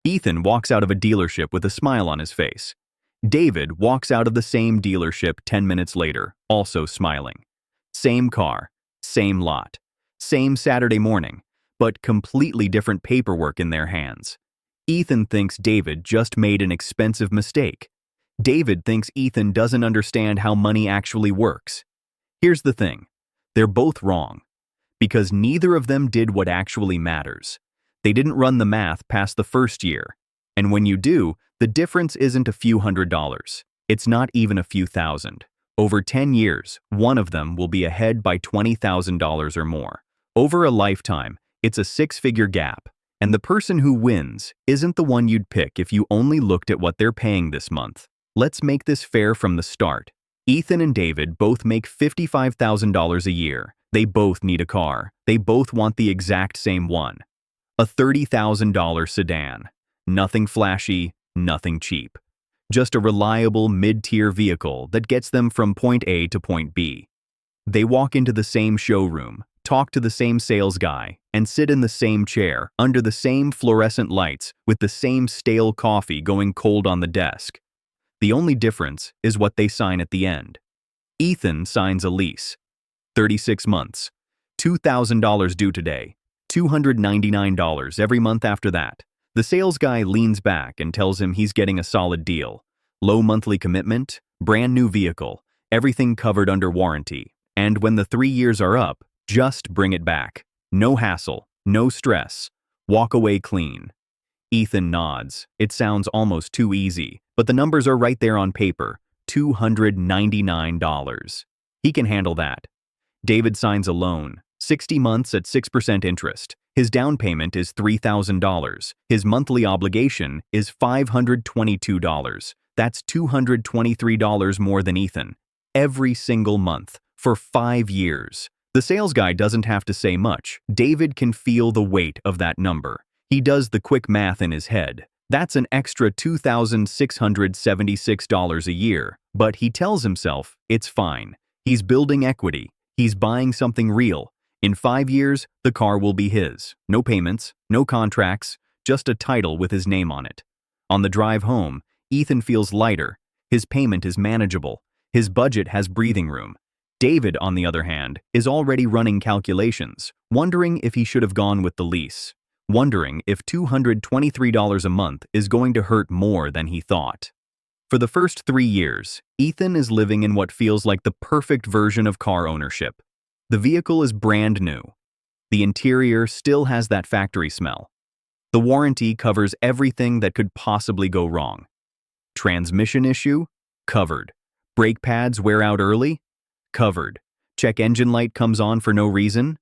Ethan walks out of a dealership with a smile on his face. David walks out of the same dealership 10 minutes later, also smiling. Same car, same lot, same Saturday morning, but completely different paperwork in their hands. Ethan thinks David just made an expensive mistake. David thinks Ethan doesn't understand how money actually works. Here's the thing. They're both wrong. Because neither of them did what actually matters. They didn't run the math past the first year. And when you do, the difference isn't a few $100s. It's not even a few thousand. Over 10 years, one of them will be ahead by $20,000 or more. Over a lifetime, it's a six-figure gap. And the person who wins isn't the one you'd pick if you only looked at what they're paying this month. Let's make this fair from the start. Ethan and David both make $55,000 a year. They both need a car. They both want the exact same one. A $30,000 sedan. Nothing flashy, nothing cheap. Just a reliable mid-tier vehicle that gets them from point A to point B. They walk into the same showroom, talk to the same sales guy, and sit in the same chair, under the same fluorescent lights, with the same stale coffee going cold on the desk. The only difference is what they sign at the end. Ethan signs a lease. 36 months. $2,000 due today. $299 every month after that. The sales guy leans back and tells him he's getting a solid deal. Low monthly commitment, brand new vehicle, everything covered under warranty. And when the 3 years are up, just bring it back. No hassle, no stress. Walk away clean. Ethan nods. It sounds almost too easy, but the numbers are right there on paper. $299. He can handle that. David signs a loan, 60 months at 6% interest. His down payment is $3,000. His monthly obligation is $522. That's $223 more than Ethan. Every single month, for 5 years. The sales guy doesn't have to say much. David can feel the weight of that number. He does the quick math in his head. That's an extra $2,676 a year. But he tells himself it's fine. He's building equity. He's buying something real. In 5 years, the car will be his. No payments, no contracts, just a title with his name on it. On the drive home, Ethan feels lighter. His payment is manageable. His budget has breathing room. David, on the other hand, is already running calculations, wondering if he should have gone with the lease. Wondering if $223 a month is going to hurt more than he thought. For the first 3 years, Ethan is living in what feels like the perfect version of car ownership. The vehicle is brand new. The interior still has that factory smell. The warranty covers everything that could possibly go wrong. Transmission issue? Covered. Brake pads wear out early? Covered. Check engine light comes on for no reason?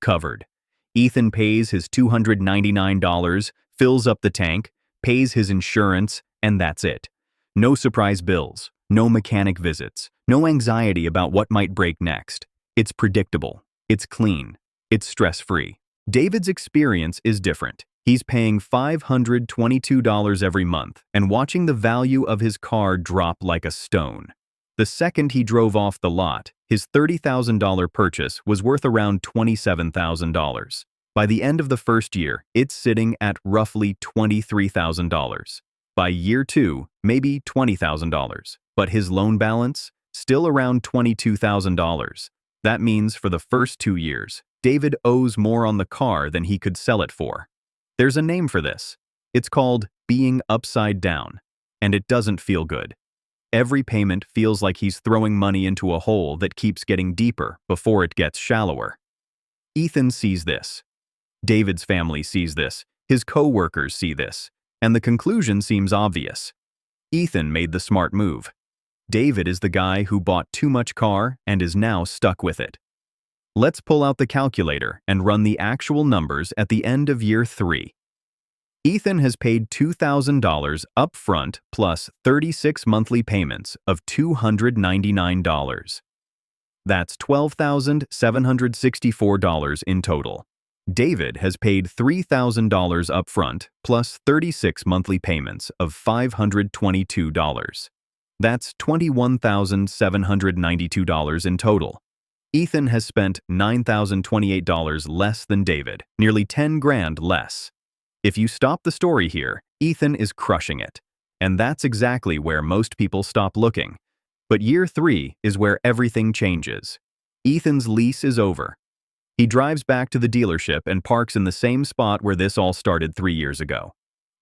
Covered. Ethan pays his $299, fills up the tank, pays his insurance, and that's it. No surprise bills, no mechanic visits, no anxiety about what might break next. It's predictable, it's clean, it's stress-free. David's experience is different. He's paying $522 every month and watching the value of his car drop like a stone. The second he drove off the lot, his $30,000 purchase was worth around $27,000. By the end of the first year, it's sitting at roughly $23,000. By year 2, maybe $20,000. But his loan balance? Still around $22,000. That means for the first 2 years, David owes more on the car than he could sell it for. There's a name for this. It's called being upside down, and it doesn't feel good. Every payment feels like he's throwing money into a hole that keeps getting deeper before it gets shallower. Ethan sees this. David's family sees this. His co-workers see this. And the conclusion seems obvious. Ethan made the smart move. David is the guy who bought too much car and is now stuck with it. Let's pull out the calculator and run the actual numbers at the end of year 3. Ethan has paid $2,000 upfront plus 36 monthly payments of $299. That's $12,764 in total. David has paid $3,000 upfront plus 36 monthly payments of $522. That's $21,792 in total. Ethan has spent $9,028 less than David, nearly $10,000 less. If you stop the story here, Ethan is crushing it. And that's exactly where most people stop looking. But year 3 is where everything changes. Ethan's lease is over. He drives back to the dealership and parks in the same spot where this all started 3 years ago.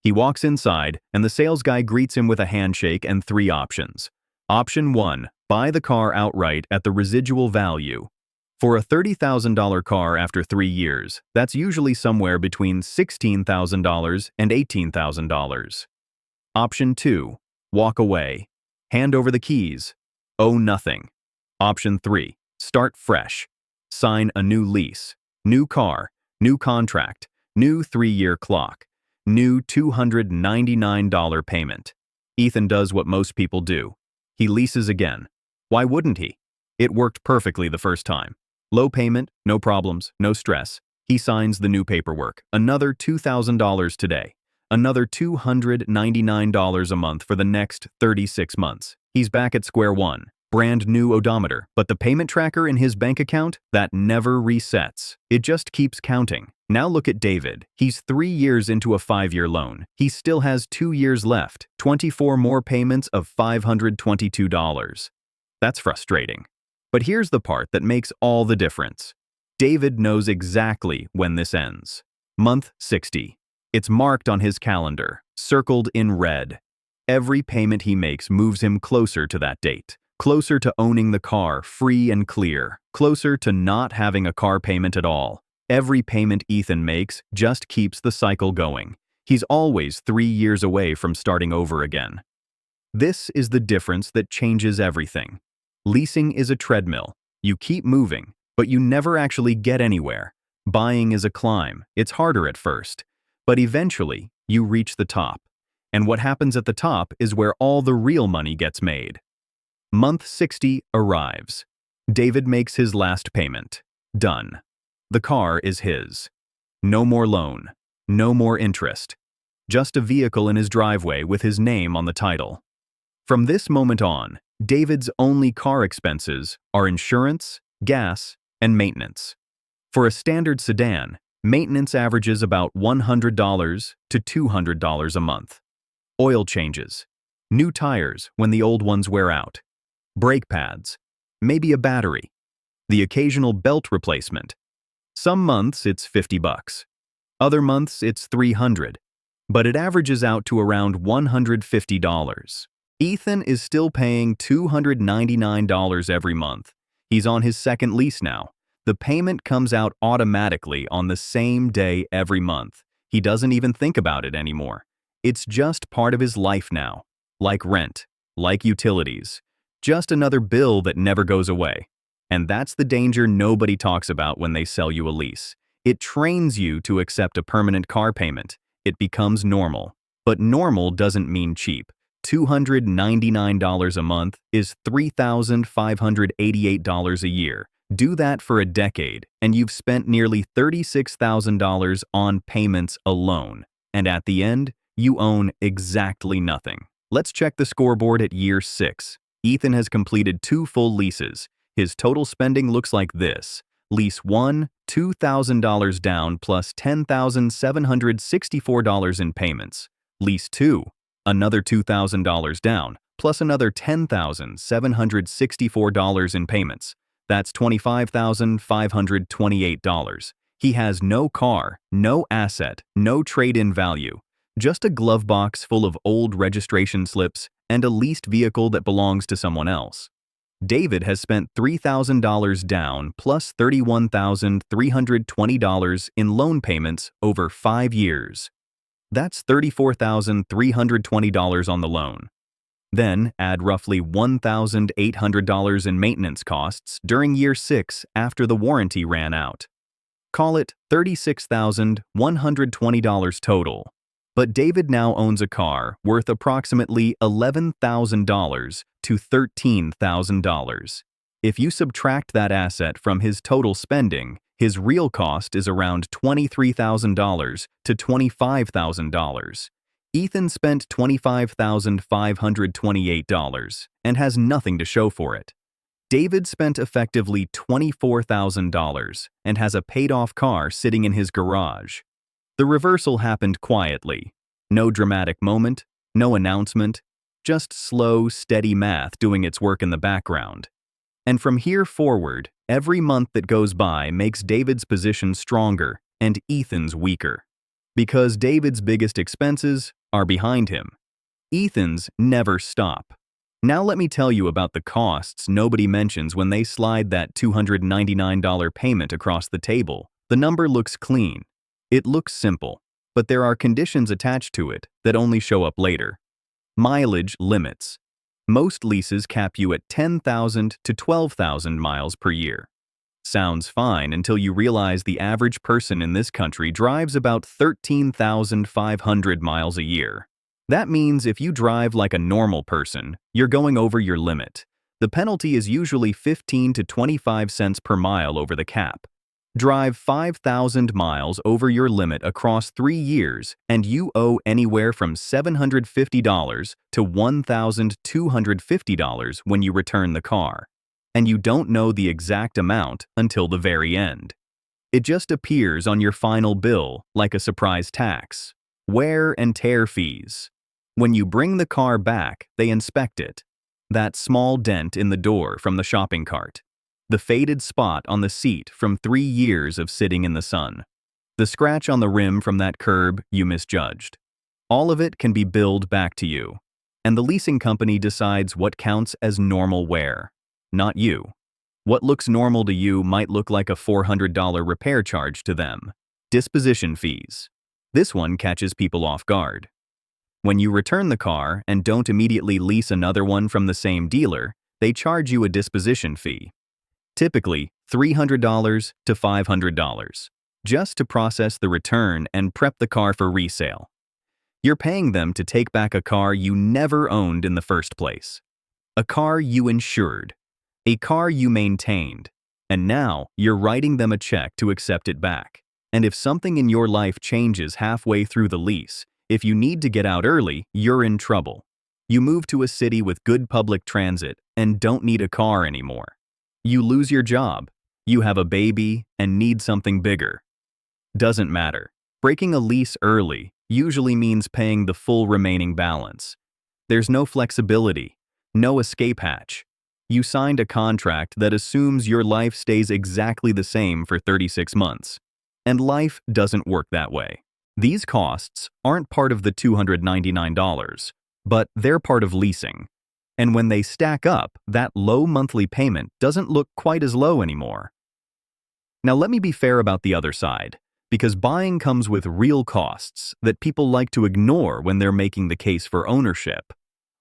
He walks inside, and the sales guy greets him with a handshake and 3 options. Option 1, buy the car outright at the residual value. For a $30,000 car after 3 years, that's usually somewhere between $16,000 and $18,000. Option 2, walk away. Hand over the keys. Owe nothing. Option 3, start fresh. Sign a new lease. New car, new contract, new 3-year clock, new $299 payment. Ethan does what most people do. He leases again. Why wouldn't he? It worked perfectly the first time. Low payment, no problems, no stress. He signs the new paperwork. Another $2,000 today. Another $299 a month for the next 36 months. He's back at square one. Brand new odometer, but the payment tracker in his bank account, that never resets. It just keeps counting. Now look at David. He's 3 years into a 5-year loan. He still has 2 years left, 24 more payments of $522. That's frustrating. But here's the part that makes all the difference. David knows exactly when this ends. Month 60. It's marked on his calendar, circled in red. Every payment he makes moves him closer to that date. Closer to owning the car free and clear. Closer to not having a car payment at all. Every payment Ethan makes just keeps the cycle going. He's always 3 years away from starting over again. This is the difference that changes everything. Leasing is a treadmill. You keep moving, but you never actually get anywhere. Buying is a climb. It's harder at first. But eventually, you reach the top. And what happens at the top is where all the real money gets made. Month 60 arrives. David makes his last payment. Done. The car is his. No more loan. No more interest. Just a vehicle in his driveway with his name on the title. From this moment on, David's only car expenses are insurance, gas, and maintenance. For a standard sedan, maintenance averages about $100 to $200 a month. Oil changes. New tires when the old ones wear out. Brake pads. Maybe a battery. The occasional belt replacement. Some months it's $50. Other months it's $300. But it averages out to around $150. Ethan is still paying $299 every month. He's on his second lease now. The payment comes out automatically on the same day every month. He doesn't even think about it anymore. It's just part of his life now. Like rent, like utilities. Just another bill that never goes away. And that's the danger nobody talks about when they sell you a lease. It trains you to accept a permanent car payment. It becomes normal. But normal doesn't mean cheap. $299 a month is $3,588 a year. Do that for a decade, and you've spent nearly $36,000 on payments alone. And at the end, you own exactly nothing. Let's check the scoreboard at year 6. Ethan has completed 2 full leases. His total spending looks like this. Lease 1, $2,000 down plus $10,764 in payments. Lease 2, another $2,000 down plus another $10,764 in payments. That's $25,528. He has no car, no asset, no trade-in value. Just a glove box full of old registration slips and a leased vehicle that belongs to someone else. David has spent $3,000 down plus $31,320 in loan payments over 5 years. That's $34,320 on the loan. Then add roughly $1,800 in maintenance costs during year 6 after the warranty ran out. Call it $36,120 total. But David now owns a car worth approximately $11,000 to $13,000. If you subtract that asset from his total spending, his real cost is around $23,000 to $25,000. Ethan spent $25,528 and has nothing to show for it. David spent effectively $24,000 and has a paid-off car sitting in his garage. The reversal happened quietly. No dramatic moment, no announcement, just slow, steady math doing its work in the background. And from here forward, every month that goes by makes David's position stronger and Ethan's weaker. Because David's biggest expenses are behind him. Ethan's never stop. Now let me tell you about the costs nobody mentions when they slide that $299 payment across the table. The number looks clean. It looks simple, but there are conditions attached to it that only show up later. Mileage limits. Most leases cap you at 10,000 to 12,000 miles per year. Sounds fine until you realize the average person in this country drives about 13,500 miles a year. That means if you drive like a normal person, you're going over your limit. The penalty is usually 15 to 25 cents per mile over the cap. Drive 5,000 miles over your limit across 3 years, and you owe anywhere from $750 to $1,250 when you return the car. And you don't know the exact amount until the very end. It just appears on your final bill like a surprise tax. Wear and tear fees. When you bring the car back, they inspect it. That small dent in the door from the shopping cart. The faded spot on the seat from 3 years of sitting in the sun. The scratch on the rim from that curb you misjudged. All of it can be billed back to you. And the leasing company decides what counts as normal wear. Not you. What looks normal to you might look like a $400 repair charge to them. Disposition fees. This one catches people off guard. When you return the car and don't immediately lease another one from the same dealer, they charge you a disposition fee. Typically $300 to $500, just to process the return and prep the car for resale. You're paying them to take back a car you never owned in the first place. A car you insured. A car you maintained. And now you're writing them a check to accept it back. And if something in your life changes halfway through the lease, if you need to get out early, you're in trouble. You move to a city with good public transit and don't need a car anymore. You lose your job, you have a baby, and need something bigger. Doesn't matter. Breaking a lease early usually means paying the full remaining balance. There's no flexibility, no escape hatch. You signed a contract that assumes your life stays exactly the same for 36 months. And life doesn't work that way. These costs aren't part of the $299, but they're part of leasing. And when they stack up, that low monthly payment doesn't look quite as low anymore. Now let me be fair about the other side, because buying comes with real costs that people like to ignore when they're making the case for ownership.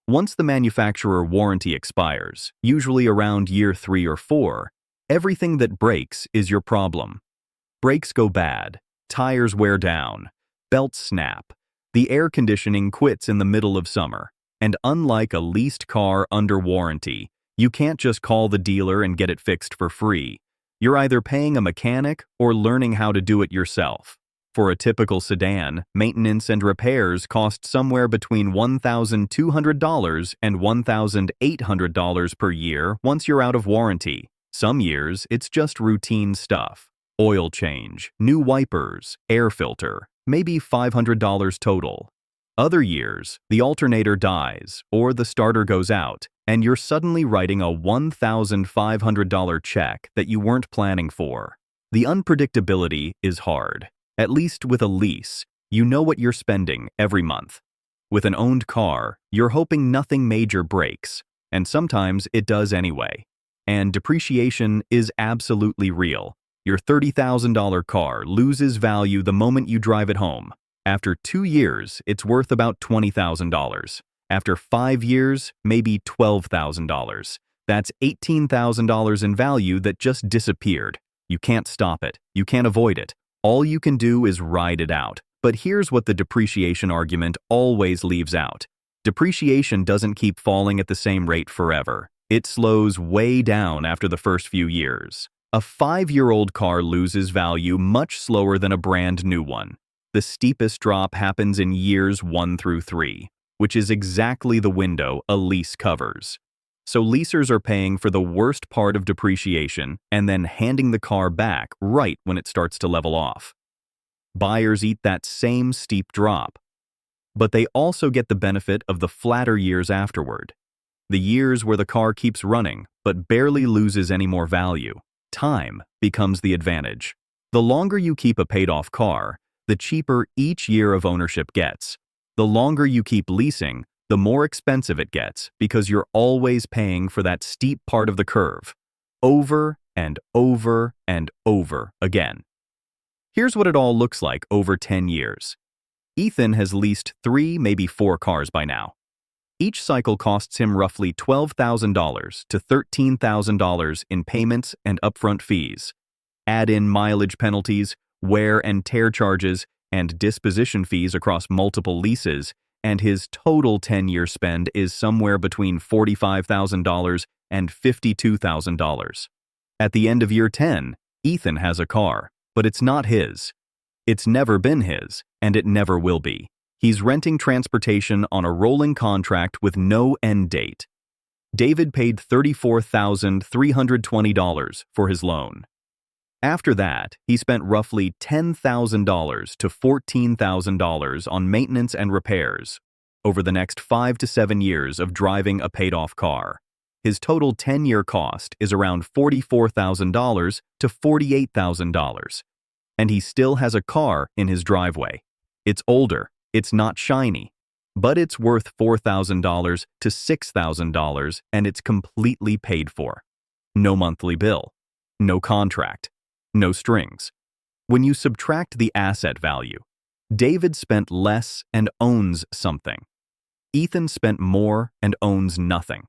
Once the manufacturer warranty expires, usually around year 3 or 4, everything that breaks is your problem. Brakes go bad, tires wear down, belts snap, the air conditioning quits in the middle of summer. And unlike a leased car under warranty, you can't just call the dealer and get it fixed for free. You're either paying a mechanic or learning how to do it yourself. For a typical sedan, maintenance and repairs cost somewhere between $1,200 and $1,800 per year once you're out of warranty. Some years, it's just routine stuff. Oil change, new wipers, air filter, maybe $500 total. Other years, the alternator dies or the starter goes out, and you're suddenly writing a $1,500 check that you weren't planning for. The unpredictability is hard. At least with a lease, you know what you're spending every month. With an owned car, you're hoping nothing major breaks, and sometimes it does anyway. And depreciation is absolutely real. Your $30,000 car loses value the moment you drive it home. After 2 years, it's worth about $20,000. After 5 years, maybe $12,000. That's $18,000 in value that just disappeared. You can't stop it. You can't avoid it. All you can do is ride it out. But here's what the depreciation argument always leaves out. Depreciation doesn't keep falling at the same rate forever. It slows way down after the first few years. A 5-year-old car loses value much slower than a brand new one. The steepest drop happens in years 1 through 3, which is exactly the window a lease covers. So leasers are paying for the worst part of depreciation and then handing the car back right when it starts to level off. Buyers eat that same steep drop. But they also get the benefit of the flatter years afterward. The years where the car keeps running but barely loses any more value. Time becomes the advantage. The longer you keep a paid-off car, the cheaper each year of ownership gets. The longer you keep leasing, the more expensive it gets because you're always paying for that steep part of the curve, over and over and over again. Here's what it all looks like over 10 years. Ethan has leased 3, maybe 4 cars by now. Each cycle costs him roughly $12,000 to $13,000 in payments and upfront fees. Add in mileage penalties, wear and tear charges, and disposition fees across multiple leases, and his total 10-year spend is somewhere between $45,000 and $52,000. At the end of year 10, Ethan has a car, but it's not his. It's never been his, and it never will be. He's renting transportation on a rolling contract with no end date. David paid $34,320 for his loan. After that, he spent roughly $10,000 to $14,000 on maintenance and repairs over the next 5 to 7 years of driving a paid-off car. His total 10-year cost is around $44,000 to $48,000. And he still has a car in his driveway. It's older, it's not shiny, but it's worth $4,000 to $6,000 and it's completely paid for. No monthly bill, no contract, no strings. When you subtract the asset value, David spent less and owns something. Ethan spent more and owns nothing.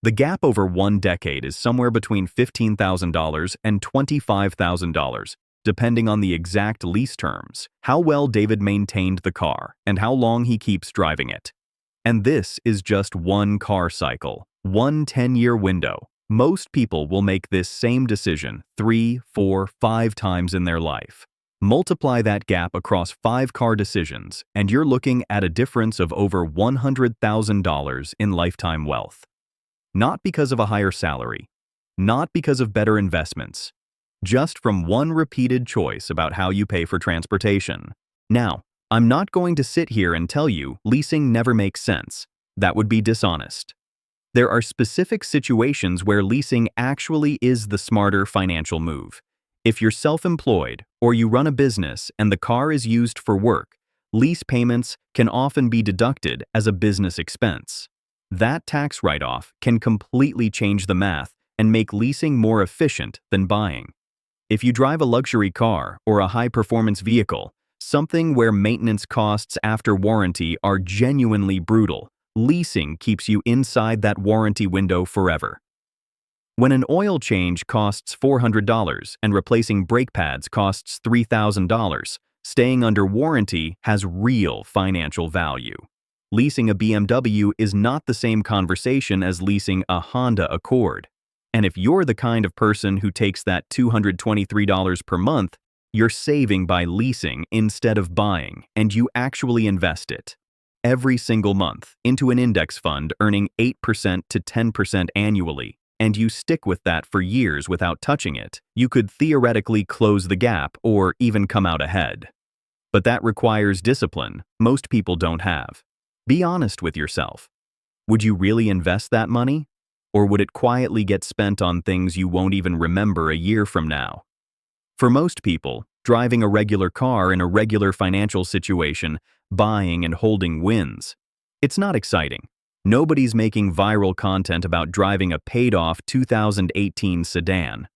The gap over 1 decade is somewhere between $15,000 and $25,000, depending on the exact lease terms, how well David maintained the car, and how long he keeps driving it. And this is just one car cycle, one 10-year window. Most people will make this same decision 3, 4, 5 times in their life. Multiply that gap across 5 car decisions, and you're looking at a difference of over $100,000 in lifetime wealth. Not because of a higher salary, not because of better investments, just from one repeated choice about how you pay for transportation. Now, I'm not going to sit here and tell you leasing never makes sense. That would be dishonest. There are specific situations where leasing actually is the smarter financial move. If you're self-employed or you run a business and the car is used for work, lease payments can often be deducted as a business expense. That tax write-off can completely change the math and make leasing more efficient than buying. If you drive a luxury car or a high-performance vehicle, something where maintenance costs after warranty are genuinely brutal, leasing keeps you inside that warranty window forever. When an oil change costs $400 and replacing brake pads costs $3,000, staying under warranty has real financial value. Leasing a BMW is not the same conversation as leasing a Honda Accord. And if you're the kind of person who takes that $223 per month, you're saving by leasing instead of buying, and you actually invest it every single month into an index fund earning 8% to 10% annually, and you stick with that for years without touching it, you could theoretically close the gap or even come out ahead. But that requires discipline most people don't have. Be honest with yourself. Would you really invest that money? Or would it quietly get spent on things you won't even remember a year from now? For most people, driving a regular car in a regular financial situation, buying and holding wins. It's not exciting. Nobody's making viral content about driving a paid-off 2018 sedan.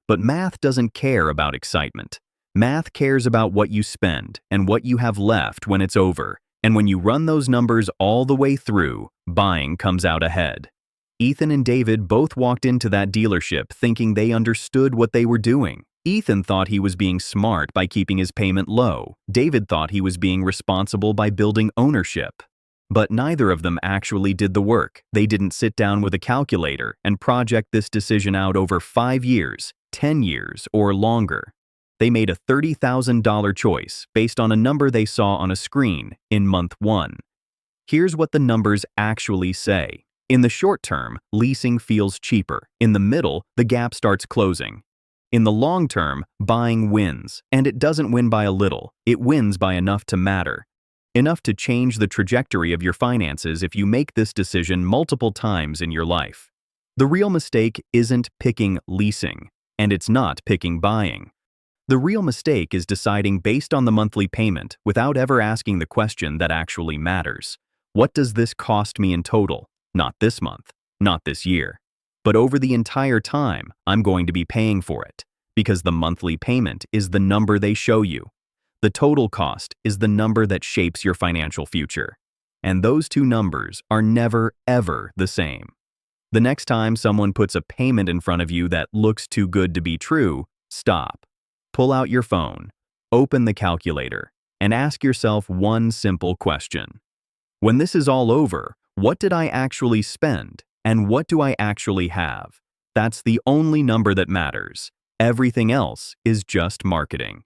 But math doesn't care about excitement. Math cares about what you spend and what you have left when it's over. And when you run those numbers all the way through, buying comes out ahead. Ethan and David both walked into that dealership thinking they understood what they were doing. Ethan thought he was being smart by keeping his payment low. David thought he was being responsible by building ownership. But neither of them actually did the work. They didn't sit down with a calculator and project this decision out over 5 years, 10 years, or longer. They made a $30,000 choice based on a number they saw on a screen in month 1. Here's what the numbers actually say. In the short term, leasing feels cheaper. In the middle, the gap starts closing. In the long term, buying wins, and it doesn't win by a little, it wins by enough to matter. Enough to change the trajectory of your finances if you make this decision multiple times in your life. The real mistake isn't picking leasing, and it's not picking buying. The real mistake is deciding based on the monthly payment without ever asking the question that actually matters. What does this cost me in total? Not this month, not this year. But over the entire time, I'm going to be paying for it, because the monthly payment is the number they show you. The total cost is the number that shapes your financial future. And those two numbers are never, ever the same. The next time someone puts a payment in front of you that looks too good to be true, stop. Pull out your phone, open the calculator, and ask yourself one simple question. When this is all over, what did I actually spend, and what do I actually have? That's the only number that matters. Everything else is just marketing.